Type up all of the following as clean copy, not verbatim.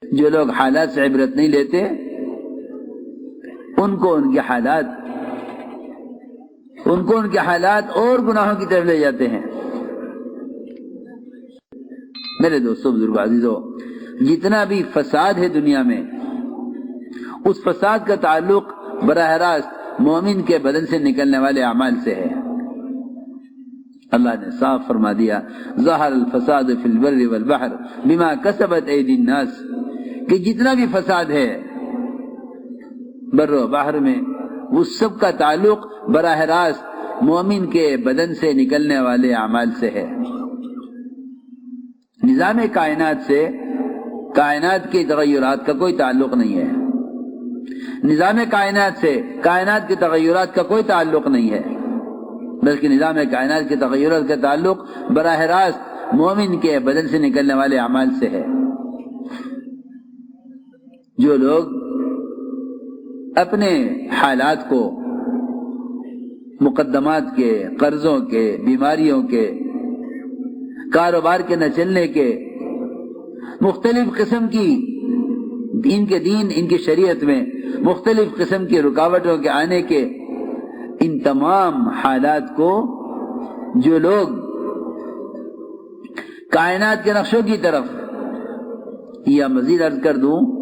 جو لوگ حالات سے عبرت نہیں لیتے ان کو ان کے حالات اور گناہوں کی طرف لے جاتے ہیں۔ میرے دوستو، بزرگو، عزیزو، جتنا بھی فساد ہے دنیا میں، اس فساد کا تعلق براہ راست مومن کے بدن سے نکلنے والے اعمال سے ہے۔ اللہ نے صاف فرما دیا، ظہر الفساد فی البر والبحر بما کسبت ایدی الناس، کہ جتنا بھی فساد ہے بر و بحر میں، اس سب کا تعلق براہ راست مومن کے بدن سے نکلنے والے اعمال سے ہے۔ نظام کائنات سے کائنات کے تغیرات کا کوئی تعلق نہیں ہے، نظام کائنات سے کائنات کے تغیرات کا کوئی تعلق نہیں ہے، بلکہ نظام کائنات کے تغیرات کا تعلق براہ راست مومن کے بدن سے نکلنے والے اعمال سے ہے۔ جو لوگ اپنے حالات کو مقدمات کے، قرضوں کے، بیماریوں کے، کاروبار کے نہ چلنے کے، مختلف قسم کی ان کے دین، ان کی شریعت میں مختلف قسم کی رکاوٹوں کے آنے کے، ان تمام حالات کو جو لوگ کائنات کے نقشوں کی طرف، یا مزید عرض کر دوں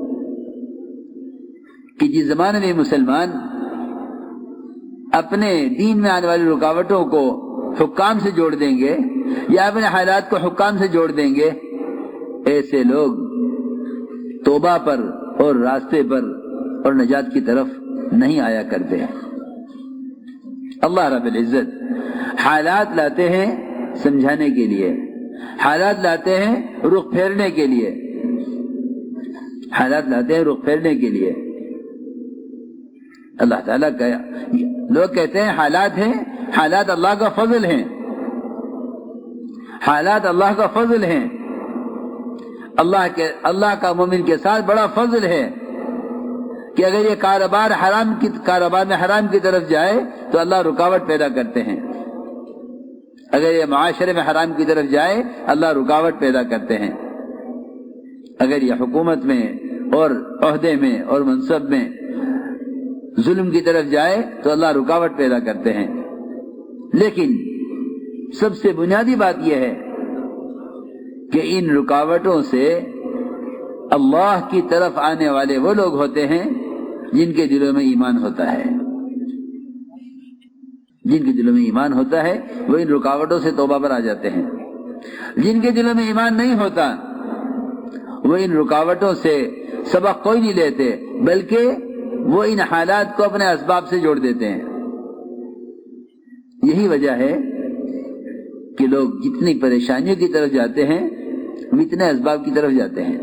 کہ جس زمانے میں مسلمان اپنے دین میں آنے والی رکاوٹوں کو حکام سے جوڑ دیں گے یا اپنے حالات کو حکام سے جوڑ دیں گے، ایسے لوگ توبہ پر اور راستے پر اور نجات کی طرف نہیں آیا کرتے۔ اللہ رب العزت حالات لاتے ہیں سمجھانے کے لیے، حالات لاتے ہیں رخ پھیرنے کے لیے، حالات لاتے ہیں رخ پھیرنے کے لیے۔ اللہ تعالیٰ کا، لوگ کہتے ہیں حالات ہیں، حالات اللہ کا فضل ہیں، حالات اللہ کا فضل ہیں، اللہ کا مومن کے ساتھ بڑا فضل ہے کہ اگر یہ کاروبار میں حرام کی طرف جائے تو اللہ رکاوٹ پیدا کرتے ہیں، اگر یہ معاشرے میں حرام کی طرف جائے اللہ رکاوٹ پیدا کرتے ہیں، اگر یہ حکومت میں اور عہدے میں اور منصب میں ظلم کی طرف جائے تو اللہ رکاوٹ پیدا کرتے ہیں۔ لیکن سب سے بنیادی بات یہ ہے کہ ان رکاوٹوں سے اللہ کی طرف آنے والے وہ لوگ ہوتے ہیں جن کے دلوں میں ایمان ہوتا ہے، جن کے دلوں میں ایمان ہوتا ہے وہ ان رکاوٹوں سے توبہ پر آ جاتے ہیں۔ جن کے دلوں میں ایمان نہیں ہوتا وہ ان رکاوٹوں سے سبق کوئی نہیں لیتے، بلکہ وہ ان حالات کو اپنے اسباب سے جوڑ دیتے ہیں۔ یہی وجہ ہے کہ لوگ جتنی پریشانیوں کی طرف جاتے ہیں اتنے اسباب کی طرف جاتے ہیں،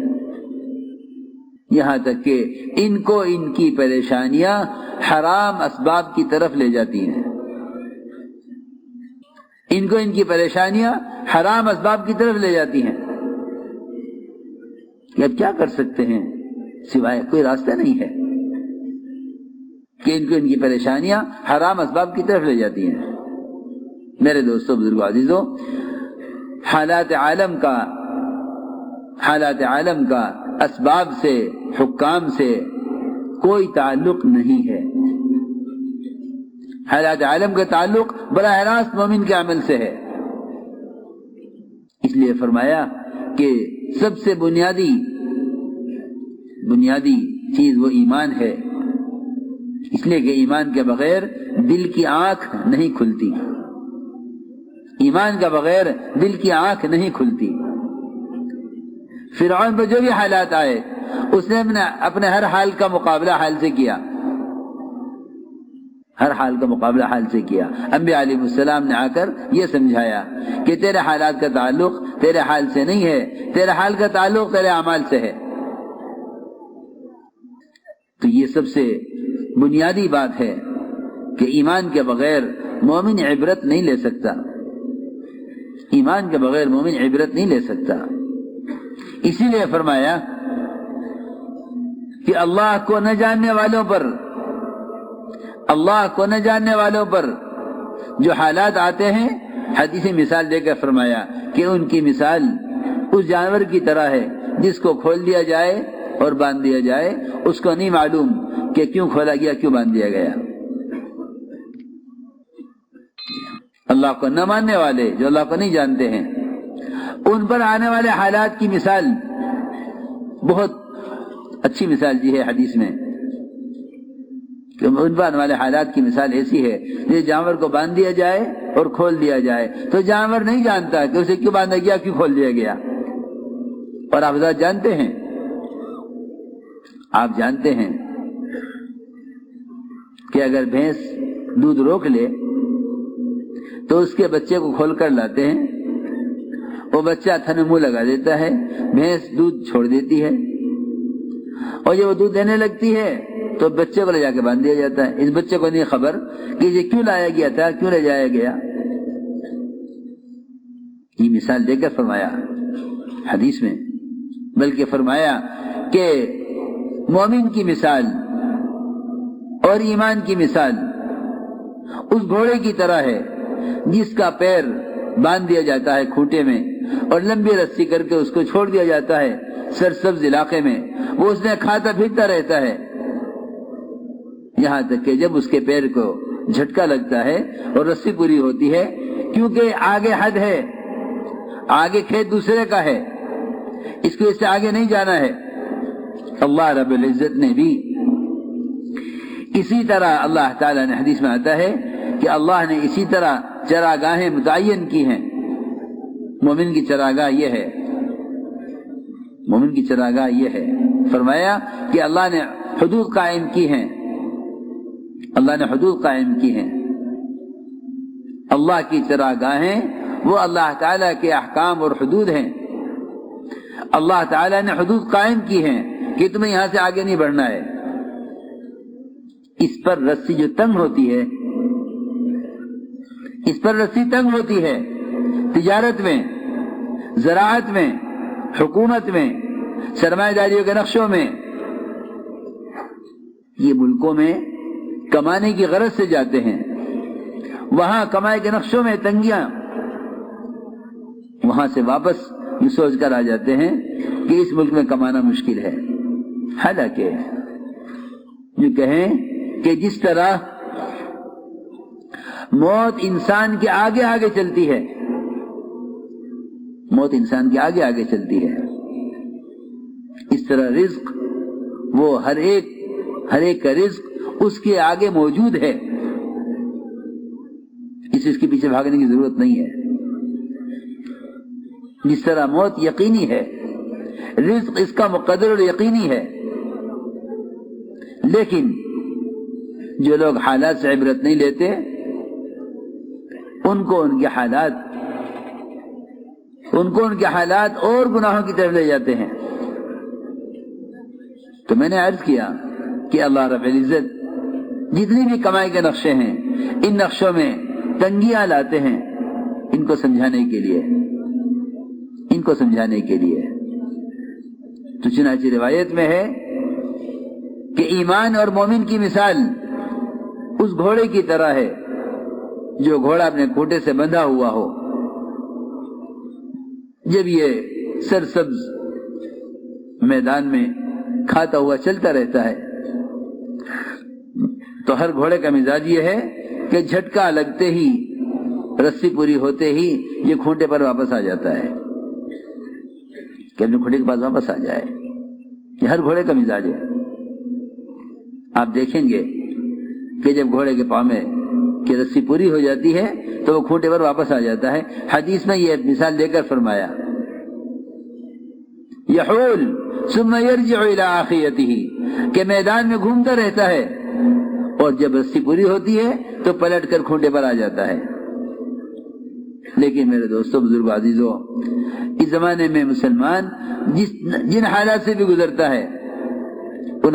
یہاں تک کہ ان کو ان کی پریشانیاں حرام اسباب کی طرف لے جاتی ہیں، ان کو ان کی پریشانیاں حرام اسباب کی طرف لے جاتی ہیں۔ کہ اب کیا کر سکتے ہیں، سوائے کوئی راستہ نہیں ہے کہ ان کو ان کی پریشانیاں حرام اسباب کی طرف لے جاتی ہیں۔ میرے دوستو، بزرگو، عزیزو، حالات عالم کا اسباب سے، حکام سے کوئی تعلق نہیں ہے۔ حالات عالم کا تعلق براہ راست مومن کے عمل سے ہے۔ اس لیے فرمایا کہ سب سے بنیادی چیز وہ ایمان ہے، اس لیے کہ ایمان کے بغیر دل کی آنکھ نہیں کھلتی، ایمان کا بغیر دل کی آنکھ نہیں کھلتی۔ فرعون پر جو بھی حالات آئے اس نے اپنے ہر حال کا مقابلہ حال سے کیا، ہر حال کا مقابلہ حال سے کیا۔ انبیاء علیہ السلام نے آ کر یہ سمجھایا کہ تیرے حالات کا تعلق تیرے حال سے نہیں ہے، تیرے حال کا تعلق تیرے اعمال سے ہے۔ تو یہ سب سے بنیادی بات ہے کہ ایمان کے بغیر مومن عبرت نہیں لے سکتا، ایمان کے بغیر مومن عبرت نہیں لے سکتا۔ اسی لیے فرمایا کہ اللہ کو نہ جاننے والوں پر جو حالات آتے ہیں، حدیثی مثال دے کر فرمایا کہ ان کی مثال اس جانور کی طرح ہے جس کو کھول دیا جائے اور باندھ دیا جائے، اس کو نہیں معلوم کہ کیوں کھولا گیا، کیوں باندھ دیا گیا۔ اللہ کو نہ ماننے والے جو اللہ کو نہیں جانتے ہیں، ان پر آنے والے حالات کی مثال بہت اچھی مثال دی ہے حدیث میں، کہ ان پر آنے والے حالات کی مثال ایسی ہے کہ جانور کو باندھ دیا جائے اور کھول دیا جائے تو جانور نہیں جانتا کہ اسے کیوں باندھا گیا، کیوں کھول دیا گیا۔ اور آپ ذات جانتے ہیں، آپ جانتے ہیں کہ اگر بھینس دودھ روک لے تو اس کے بچے کو کھول کر لاتے ہیں، وہ بچہ تھن منہ لگا دیتا ہے، بھینس دودھ چھوڑ دیتی ہے، اور جب وہ دودھ دینے لگتی ہے تو بچے کو لے جا کے باندھ دیا جاتا ہے۔ اس بچے کو نہیں خبر کہ یہ کیوں لایا گیا تھا، کیوں لے جایا گیا۔ یہ مثال دے کر فرمایا حدیث میں، بلکہ فرمایا کہ مومن کی مثال اور ایمان کی مثال اس گھوڑے کی طرح ہے جس کا پیر باندھ دیا جاتا ہے کھوٹے میں اور لمبی رسی کر کے اس کو چھوڑ دیا جاتا ہے سرسبز علاقے میں، وہ اس میں کھاتا پھرتا رہتا ہے یہاں تک کہ جب اس کے پیر کو جھٹکا لگتا ہے اور رسی پوری ہوتی ہے، کیونکہ آگے حد ہے، آگے کھیت دوسرے کا ہے، اس کو اس سے آگے نہیں جانا ہے۔ اللہ رب العزت نے بھی اسی طرح، اللہ تعالیٰ نے حدیث میں آتا ہے کہ اللہ نے اسی طرح چراگاہیں متعین کی ہیں۔ مومن کی چراگاہ یہ ہے، مومن کی چراگاہ یہ ہے، فرمایا کہ اللہ نے حدود قائم کی ہیں، اللہ نے حدود قائم کی ہیں۔ اللہ کی چراگاہیں وہ اللہ تعالیٰ کے احکام اور حدود ہیں۔ اللہ تعالیٰ نے حدود قائم کی ہیں کہ تمہیں یہاں سے آگے نہیں بڑھنا ہے۔ اس پر رسی جو تنگ ہوتی ہے، اس پر رسی تنگ ہوتی ہے، تجارت میں، زراعت میں، حکومت میں، سرمایہ داریوں کے نقشوں میں، یہ ملکوں میں کمانے کی غرض سے جاتے ہیں، وہاں کمائی کے نقشوں میں تنگیاں، وہاں سے واپس یہ سوچ کر آ جاتے ہیں کہ اس ملک میں کمانا مشکل ہے۔ حالانکہ جو کہیں کہ جس طرح موت انسان کے آگے آگے چلتی ہے، موت انسان کے آگے آگے چلتی ہے، اس طرح رزق وہ ہر ایک کا رزق اس کے آگے موجود ہے، اس کے پیچھے بھاگنے کی ضرورت نہیں ہے۔ جس طرح موت یقینی ہے، رزق اس کا مقدر اور یقینی ہے، لیکن جو لوگ حالات سے عبرت نہیں لیتے ان کو ان کے حالات اور گناہوں کی طرف لے جاتے ہیں۔ تو میں نے عرض کیا کہ اللہ رب العزت جتنی بھی کمائی کے نقشے ہیں، ان نقشوں میں تنگیاں لاتے ہیں ان کو سمجھانے کے لیے، تو چنانچہ روایت میں ہے کہ ایمان اور مومن کی مثال اس گھوڑے کی طرح ہے جو گھوڑا اپنے کھوٹے سے بندھا ہوا ہو، جب یہ سرسبز میدان میں کھاتا ہوا چلتا رہتا ہے تو ہر گھوڑے کا مزاج یہ ہے کہ جھٹکا لگتے ہی، رسی پوری ہوتے ہی یہ کھوٹے پر واپس آ جاتا ہے کہ اپنے کھوٹے کے پاس واپس آ جائے۔ یہ ہر گھوڑے کا مزاج ہے۔ آپ دیکھیں گے کہ جب گھوڑے کے پاؤں میں کی رسی پوری ہو جاتی ہے تو وہ کھوٹے پر واپس آ جاتا ہے۔ حدیث میں یہ مثال دے کر فرمایا یحول ثم یرجع الی آخیتہ، کہ میدان میں گھومتا رہتا ہے اور جب رسی پوری ہوتی ہے تو پلٹ کر کھوٹے پر آ جاتا ہے۔ لیکن میرے دوستوں، بزرگ عزیزوں، اس زمانے میں مسلمان جن حالات سے بھی گزرتا ہے ان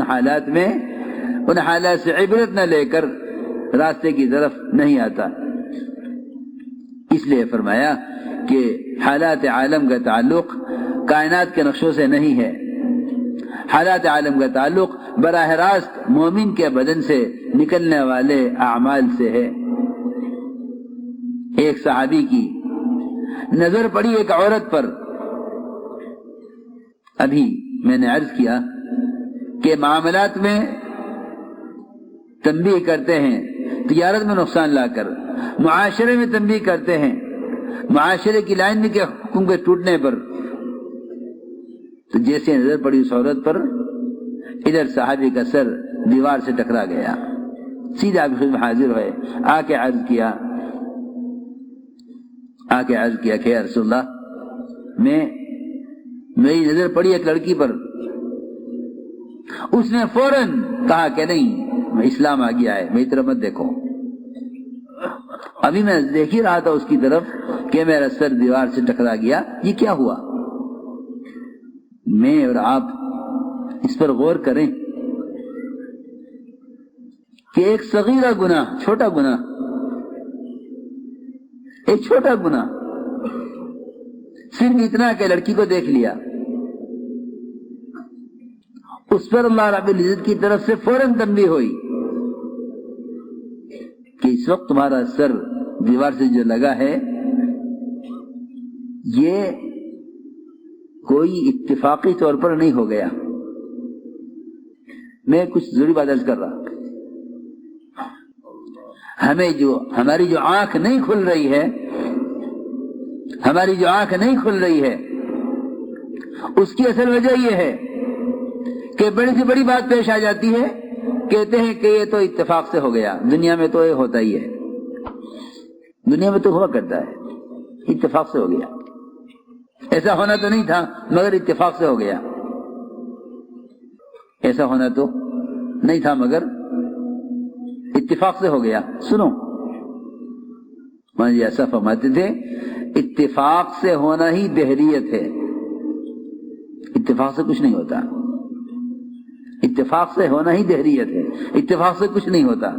حالات سے عبرت نہ لے کر راستے کی طرف نہیں آتا۔ اس لیے فرمایا کہ حالات عالم کا تعلق کائنات کے نقشوں سے نہیں ہے، حالات عالم کا تعلق براہ راست مومن کے بدن سے نکلنے والے اعمال سے ہے۔ ایک صحابی کی نظر پڑی ایک عورت پر، ابھی میں نے عرض کیا کہ معاملات میں تنبیہ کرتے ہیں تجارت میں نقصان لا کر، معاشرے میں تنبیہ کرتے ہیں معاشرے کی لائن کے حکم کے ٹوٹنے پر، تو جیسے نظر پڑی اس عورت پر، ادھر صحابی کا سر دیوار سے ٹکرا گیا، سیدھا آپ خود میں حاضر ہوئے، آ کے عرض کیا کہ یا رسول اللہ، میری نظر پڑی ایک لڑکی پر، اس نے فوراً کہا کہ نہیں اسلام آ گیا ہے، میری طرف مت دیکھو۔ ابھی میں دیکھ ہی رہا تھا اس کی طرف کہ میرا سر دیوار سے ٹکرا گیا، یہ کیا ہوا؟ میں اور آپ اس پر غور کریں کہ ایک صغیرہ گناہ، چھوٹا گناہ، ایک چھوٹا گناہ، صرف اتنا کہ لڑکی کو دیکھ لیا، اس پر اللہ رب العزت کی طرف سے فوراً تنبیہ ہوئی کہ اس وقت تمہارا سر دیوار سے جو لگا ہے یہ کوئی اتفاقی طور پر نہیں ہو گیا۔ میں کچھ ضروری بات عرض کر رہا، ہماری جو آنکھ نہیں کھل رہی ہے، اس کی اصل وجہ یہ ہے کہ بڑی سے بڑی بات پیش آ جاتی ہے، کہتے ہیں کہ یہ تو اتفاق سے ہو گیا، دنیا میں تو یہ ہوتا ہی ہے، دنیا میں تو ہوا کرتا ہے، اتفاق سے ہو گیا، ایسا ہونا تو نہیں تھا مگر اتفاق سے ہو گیا، ایسا ہونا تو نہیں تھا مگر اتفاق سے ہو گیا۔ سنو، جی ایسا فرماتے تھے اتفاق سے ہونا ہی دہریت ہے، اتفاق سے کچھ نہیں ہوتا، اتفاق سے ہونا ہی دہریت ہے، اتفاق سے کچھ نہیں ہوتا،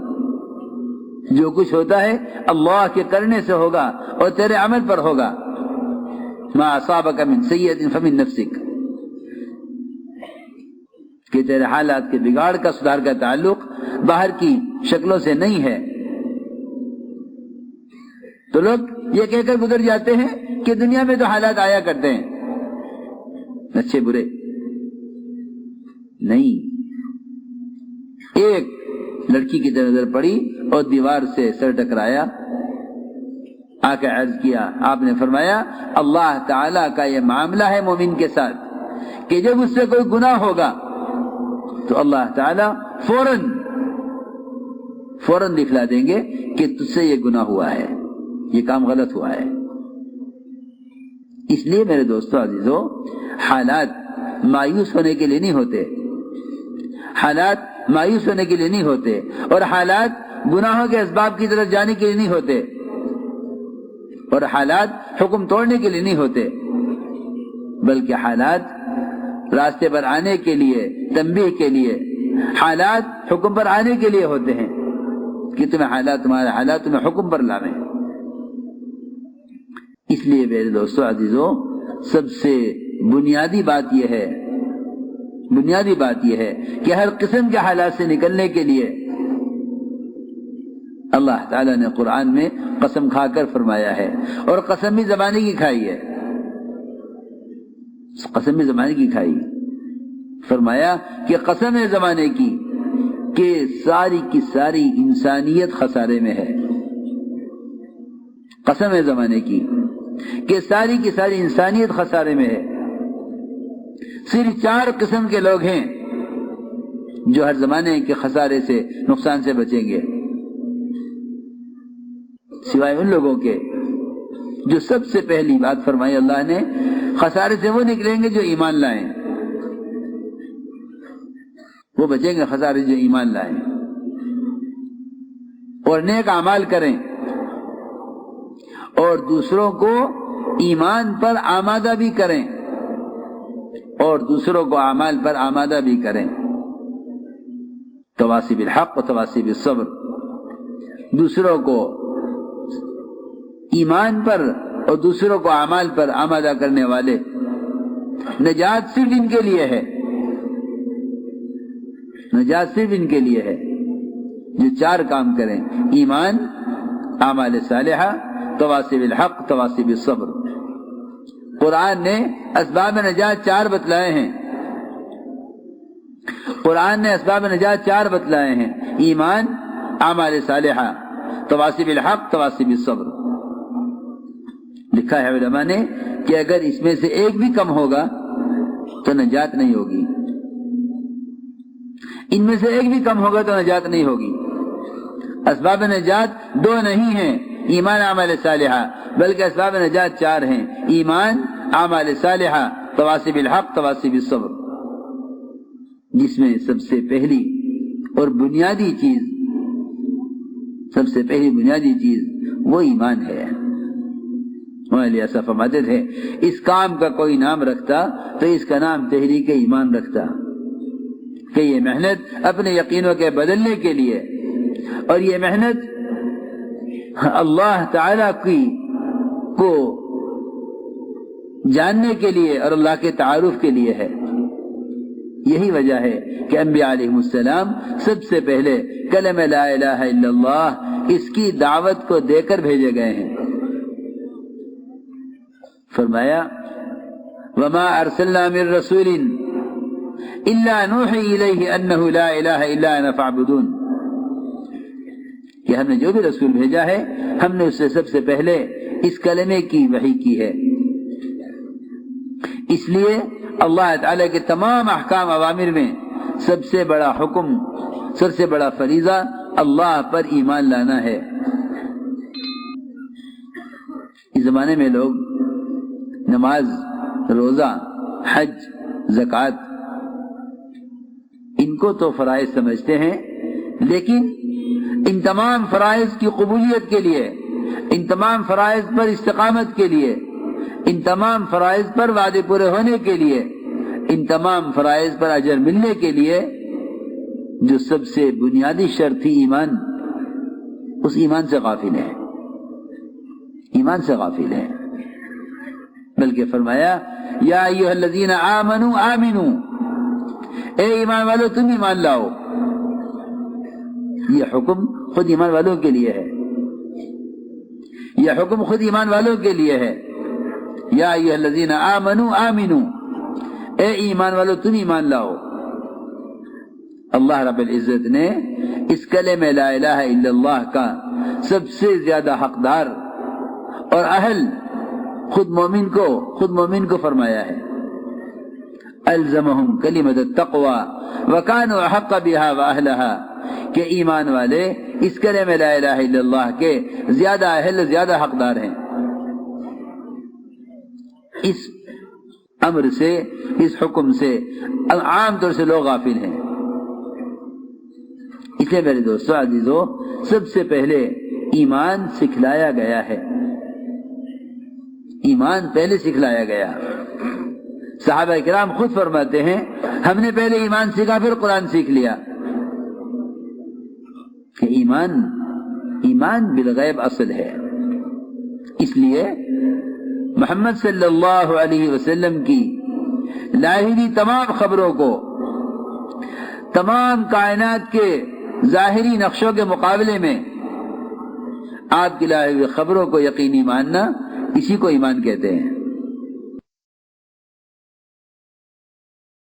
جو کچھ ہوتا ہے اللہ کے کرنے سے ہوگا اور تیرے عمل پر ہوگا۔ ما اصابک من سیئۃ فمن نفسک، کہ تیرے حالات کے بگاڑ کا، سدھار کا تعلق باہر کی شکلوں سے نہیں ہے۔ تو لوگ یہ کہہ کر گزر جاتے ہیں کہ دنیا میں تو حالات آیا کرتے ہیں اچھے برے، نہیں، ایک لڑکی کی نظر پڑی اور دیوار سے سر ٹکرایا، آ کے عرض کیا، آپ نے فرمایا اللہ تعالی کا یہ معاملہ ہے مومن کے ساتھ کہ جب اس سے کوئی گناہ ہوگا تو اللہ تعالی فوراً دکھلا دیں گے کہ تجھ سے یہ گناہ ہوا ہے، یہ کام غلط ہوا ہے۔ اس لیے میرے دوستو عزیزو، حالات مایوس ہونے کے لیے نہیں ہوتے، حالات مایوس ہونے کے لیے نہیں ہوتے، اور حالات گناہوں کے اسباب کی طرف جانے کے لیے نہیں ہوتے، اور حالات حکم توڑنے کے لیے نہیں ہوتے، بلکہ حالات راستے پر آنے کے لیے، تنبیہ کے لیے، حالات حکم پر آنے کے لیے ہوتے ہیں کہ تمہارے حالات تمہیں حکم پر لاویں۔ اس لیے میرے دوستو عزیزو، سب سے بنیادی بات یہ ہے کہ ہر قسم کے حالات سے نکلنے کے لیے اللہ تعالیٰ نے قرآن میں قسم کھا کر فرمایا ہے، اور قسم بھی زمانے کی کھائی ہے، قسم بھی زمانے کی کھائی، فرمایا کہ قسم ہے زمانے کی کہ ساری کی ساری انسانیت خسارے میں ہے، قسم ہے زمانے کی کہ ساری کی ساری انسانیت خسارے میں ہے۔ صرف 4 قسم کے لوگ ہیں جو ہر زمانے کے خسارے سے، نقصان سے بچیں گے، سوائے ان لوگوں کے جو سب سے پہلی بات فرمائی اللہ نے، خسارے سے وہ نکلیں گے جو ایمان لائیں، وہ بچیں گے خسارے جو ایمان لائیں اور نیک اعمال کریں اور دوسروں کو ایمان پر آمادہ بھی کریں اور دوسروں کو اعمال پر آمادہ بھی کریں۔ تواصی بالحق و تواصی بالصبر، دوسروں کو ایمان پر اور دوسروں کو اعمال پر آمادہ کرنے والے۔ نجات صرف ان کے لیے ہے، نجات صرف ان کے لیے ہے جو 4 کام کریں: ایمان، اعمال صالحہ، تواصی بالحق، تواصی بالصبر۔ قرآن نے اسباب نجات 4 بتلائے ہیں، قرآن نے اسباب نجات 4 بتلائے ہیں: ایمان، اعمال صالحہ، تواصی بالحق، تواصی بالصبر۔ لکھا ہے علماء نے کہ اگر اس میں سے ایک بھی کم ہوگا تو نجات نہیں ہوگی، ان میں سے ایک بھی کم ہوگا تو نجات نہیں ہوگی۔ اسباب نجات 2 نہیں ہیں، ایمان، اعمال صالحہ، بلکہ اسباب نجات 4 ہیں: ایمان، اعمال صالحہ، تواصی بالحق، تواصی بالصبر، جس میں سب سے پہلی اور بنیادی چیز، سب سے پہلی بنیادی چیز وہ ایمان ہے۔ ہمارے ایسا فرماتے تھے اس کام کا کوئی نام رکھتا تو اس کا نام تحریک ایمان رکھتا، کہ یہ محنت اپنے یقینوں کے بدلنے کے لیے، اور یہ محنت اللہ تعالی کی کو جاننے کے لیے اور اللہ کے تعارف کے لیے ہے۔ یہی وجہ ہے کہ انبیاء علیہ السلام سب سے پہلے کلمہ لا الہ الا اللہ اس کی دعوت کو دے کر بھیجے گئے ہیں۔ فرمایا وما ارسلنا من رسول الا نوحی الیہ انہ لا الہ الا انا فاعبدون، کہ ہم نے جو بھی رسول بھیجا ہے ہم نے اس سے سب سے پہلے اس کلمے کی وحی کی ہے۔ اس لیے اللہ تعالی کے تمام احکام اوامر میں سب سے بڑا حکم، سب سے بڑا فریضہ اللہ پر ایمان لانا ہے۔ اس زمانے میں لوگ نماز، روزہ، حج، زکوٰۃ ان کو تو فرائض سمجھتے ہیں، لیکن ان تمام فرائض کی قبولیت کے لیے، ان تمام فرائض پر استقامت کے لیے، ان تمام فرائض پر وعدے پورے ہونے کے لیے، ان تمام فرائض پر اجر ملنے کے لیے جو سب سے بنیادی شرط تھی ایمان، اس ایمان سے غافل ہے، ایمان سے غافل ہے۔ بلکہ فرمایا یا ایھا الذین آمنوا آمنوا، اے ایمان والو تم ایمان لاؤ۔ یہ حکم خود ایمان والوں کے لیے ہے، یہ حکم خود ایمان والوں کے لیے ہے۔ یا ایھا الذین آمنوا آمنوا، اے ایمان والو تم ایمان لاؤ۔ اللہ رب العزت نے اس کلمہ لا الہ الا اللہ کا سب سے زیادہ حقدار اور اہل خود مومن کو فرمایا ہے۔ الزمہم کلمۃ التقوی وکانوا احق بها واہلھا، کہ ایمان والے اس کلمہ لا الہ الا اللہ کے زیادہ اہل، زیادہ حقدار ہیں۔ اس امر سے، اس حکم سے عام طور سے لوگ غافل ہیں۔ اس لیے میرے دوستو عزیزو، سب سے پہلے ایمان سکھلایا گیا ہے، ایمان پہلے سکھلایا گیا۔ صحابہ کرام خود فرماتے ہیں ہم نے پہلے ایمان سیکھا پھر قرآن سیکھ لیا، کہ ایمان بالغیب اصل ہے۔ اس لیے محمد صلی اللہ علیہ وسلم کی لاہری تمام خبروں کو، تمام کائنات کے ظاہری نقشوں کے مقابلے میں آپ کی لاہری خبروں کو یقینی ماننا، اسی کو ایمان کہتے ہیں۔